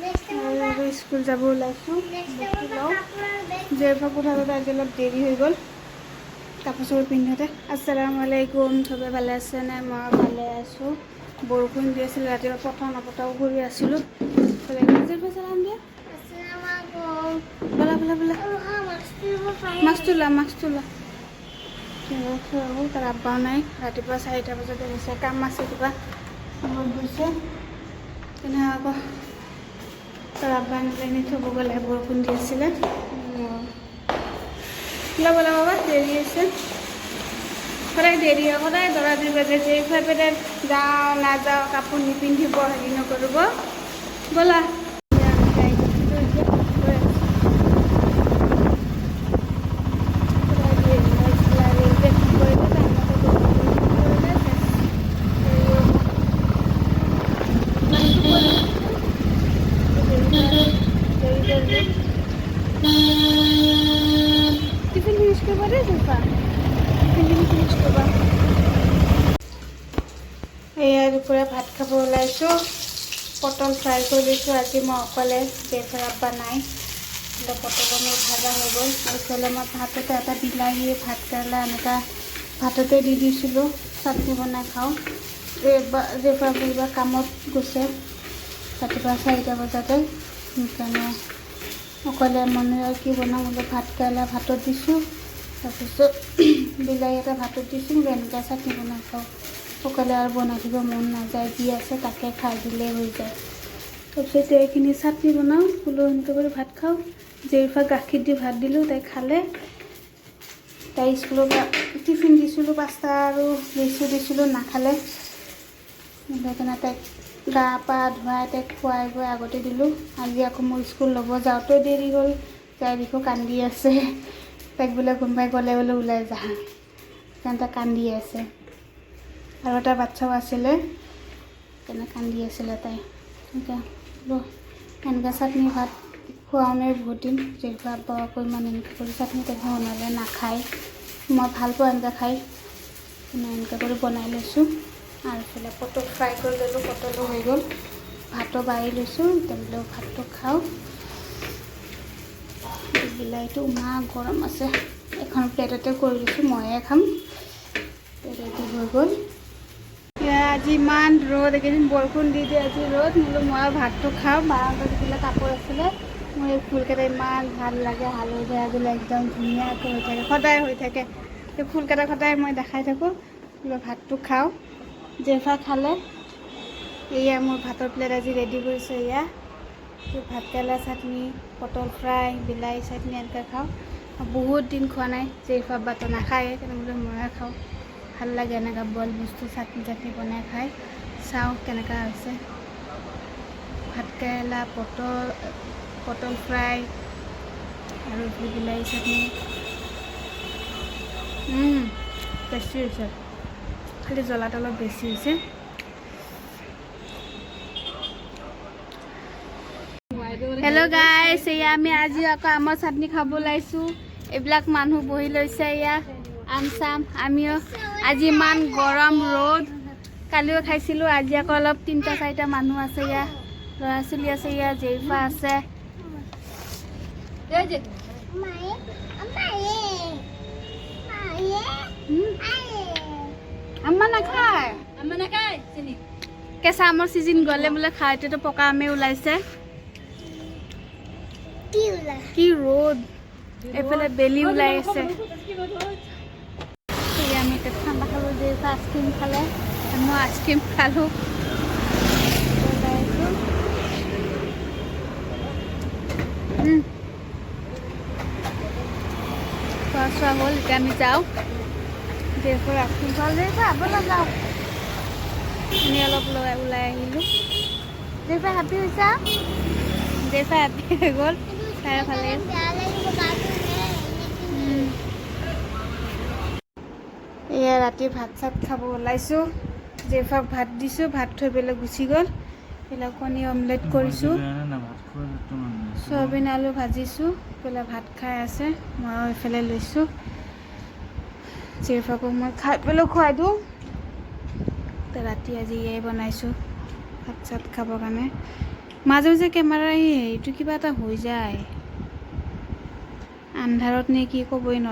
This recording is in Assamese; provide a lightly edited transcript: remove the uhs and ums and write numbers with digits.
স্কুল যাব ওলাইছোঁ জেৰফা কোঠাটোত আজি অলপ দেৰি হৈ গ'ল কাপোৰ চাপোৰ পিন্ধোতে। আসসালামু আলাইকুম, চবে ভালে আছেনে? মই ভালে আছোঁ। বৰষুণ দি আছিল ৰাতিপুৱা, পথাও নপথাও কৰি আছিলোঁ। বলা বলা বলা, মাছ তোলা তাৰ আব্বাও নাই। ৰাতিপুৱা 4টা বজাতে গৈছে, কাম আছে কিবা গৈছে তেনে আকৌ তাৰ আব্বা আনি থ'ব গ'লে। বৰষুণ দি আছিলে। বলা বাবা, দেৰি আছে, সদায় দেৰি হয়, সদায় দৰা 2 বাজে। যে পেটে যাওঁ নাযাওঁ, কাপোৰ নিপিন্ধিব, হেৰি নকৰিব। ব'লা টিফিন ফিনিশ কৰবা ৰে জুলফা, টিফিন ফিনিশ কৰবা। এয়া দুপৰীয়া ভাত খাব ওলাইছোঁ। পটল ফ্ৰাই কৰি দিছোঁ। আজি মই অকলে, জেফাৰ আব্বা নাই। পটল মোৰ ভাজা হৈ গ'ল। এইফালে মই ভাততে এটা বিলাহী, ভাত কেৰেলা এনেকুৱা ভাততে দি দিছিলোঁ। চাটনি বনাই খাওঁ। জেফাৰ ফুৰিবা কামত গৈছে ৰাতিপুৱা 4টা বজাতে, সেইকাৰণে অকলে মনে কি বনাওঁ বোলে। ভাত কেৰেলা ভাতত দিছোঁ, তাৰপিছত বিলাহী এটা ভাতত দিছোঁ। এনেকৈ চাটনি বনাই খাওঁ। অকলে আৰু বনাই দিব মন নাযায়, যি আছে তাকে খাই দিলেই হৈ যায়। তাৰপিছত এইখিনি চাটনি বনাওঁ, বোলো এনেকৈ কৰি ভাত খাওঁ। জেৰিফা গাখীৰ দি ভাত দিলোঁ, তাই খালে। তাই স্কুলৰ পৰা টিফিন দিছিলোঁ, পাস্তা আৰু লেচু দিছিলোঁ, নাখালে। সেইকাৰণে তাইক গা পা ধুৱাই তাইক খুৱাই গৈ আগতে দিলোঁ। আজি আকৌ মোৰ স্কুল ল'ব যাওঁতেও দেৰি হ'ল। তাই দেখোঁ কান্দি আছে। তাইক বোলে কোনোবাই গ'লে বোলে ওলাই যা, সেইকাৰণে তাই কান্দি আছে। আৰু এটা বাচ্ছাও আছিলে, সেইকাৰণে কান্দি আছিলে তাই। এতিয়া বোলো এনেকৈ চাটনি ভাত খোৱাও নাই বহুত দিন। জেৰিফা আব্বা আকৌ ইমান এনেকৈ কৰি চাটনি তাটনি বনালে নাখায়। মই ভাল পাওঁ এনেকৈ খাই, এনেকৈ কৰি বনাই লৈছোঁ। আৰু এইফালে পটল ফ্ৰাই কৰি ল'লোঁ, পটলো হৈ গ'ল। ভাতো বাঢ়ি লৈছোঁ, এতিয়া বোলো ভাতটো খাওঁ। বিলাহীটো ইমান গৰম আছে, এখন প্লেটতে কৰি দিছোঁ, ময়ে খাম। ৰেডি হৈ গ'ল। আজি ইমান ৰ'দ, এইকেইদিন বৰষুণ দি আজি ৰ'দ। বোলো মই ভাতটো খাওঁ। বাৰান্দাত যিবিলাক কাপোৰ আছিলে, মোৰ এই ফুলকেইটা ইমান ভাল লাগে, হালধীয়া বোলে একদম ধুনীয়াকৈ হৈ থাকে, সদায় হৈ থাকে। সেই ফুলকেইটা সদায় মই দেখাই থাকোঁ। বোলো ভাতটো খাওঁ। জেফা খালে। এয়া মোৰ ভাতৰ প্লেট আজি ৰেডি কৰিছোঁ। এয়া ভাত কেৰেলা চাটনি, পটল ফ্ৰাই, বিলাহী চাটনি এনেকৈ খাওঁ। বহুত দিন খোৱা নাই। জেৰিফা আব্বাটো নাখায়ে, সেইকাৰণে বোলো ময়ে খাওঁ। ভাল লাগে এনেকুৱা বইল বস্তু চাটনি চাটনি বনাই খাই। চাওঁ কেনেকুৱা হৈছে। ভাত কেৰেলা, পটল ফ্ৰাই আৰু বিলাহী চাটনি টেষ্টি হৈছে, খালি জ্বলাটো অলপ বেছি হৈছে। হেল্ল' গাইছ, এয়া আমি আজি আকৌ আমৰ চাটনি খাব ওলাইছোঁ। এইবিলাক মানুহ বহি লৈছে, এয়া আম চাম। আমিও আজি ইমান গৰম ৰ'দ, কালিও খাইছিলোঁ। আজি আকৌ অলপ 3-4টা মানুহ আছে। এয়া ল'ৰা ছোৱালী আছে, এয়া জেৰিফা আছে। আম্মা নাখায়, কেঁচা আমৰ চিজন গ'লে বোলে খায়। এতিয়াতো পকা আমে ওলাইছে। কি ৰ'দ, এইফালে বেলি ওলাই আছে। আমি এতিয়া ঠাণ্ডা খালোঁ, জেৰিফা আইচক্ৰীম খালে, মই আইচক্ৰীম খালোঁ। খোৱা চোৱা হ'ল, এতিয়া আমি যাওঁ। জেৰিফাৰ আইচক্ৰীম খাওঁ। জেৰিফা ব'লা যাওঁ। আমি অলপ ওলাই আহিলোঁ। জেৰিফা হেপী হৈছা? জেৰিফা হেপী হৈ গ'ল, খাই ভালে। এয়া ৰাতি ভাত চাত খাব ওলাইছোঁ। জেৰিফাক ভাত দিছোঁ, ভাত থৈ পেলাই গুচি গ'ল। এইফালে কণী অমলেট কৰিছোঁ, চয়াবিন আলু ভাজিছোঁ। এইফালে ভাত খাই আছে, ময়ো এইফালে লৈছোঁ। জেৰিফাকো মই খাই পেলাই খুৱাই দিওঁ। ৰাতি আজি এয়াই বনাইছোঁ ভাত চাত খাবৰ কাৰণে। মাজে মাজে কেমেৰাৰ হেৰিটো কিবা এটা হৈ যায়, আন্ধাৰত নে কি ক'বই নোৱাৰোঁ।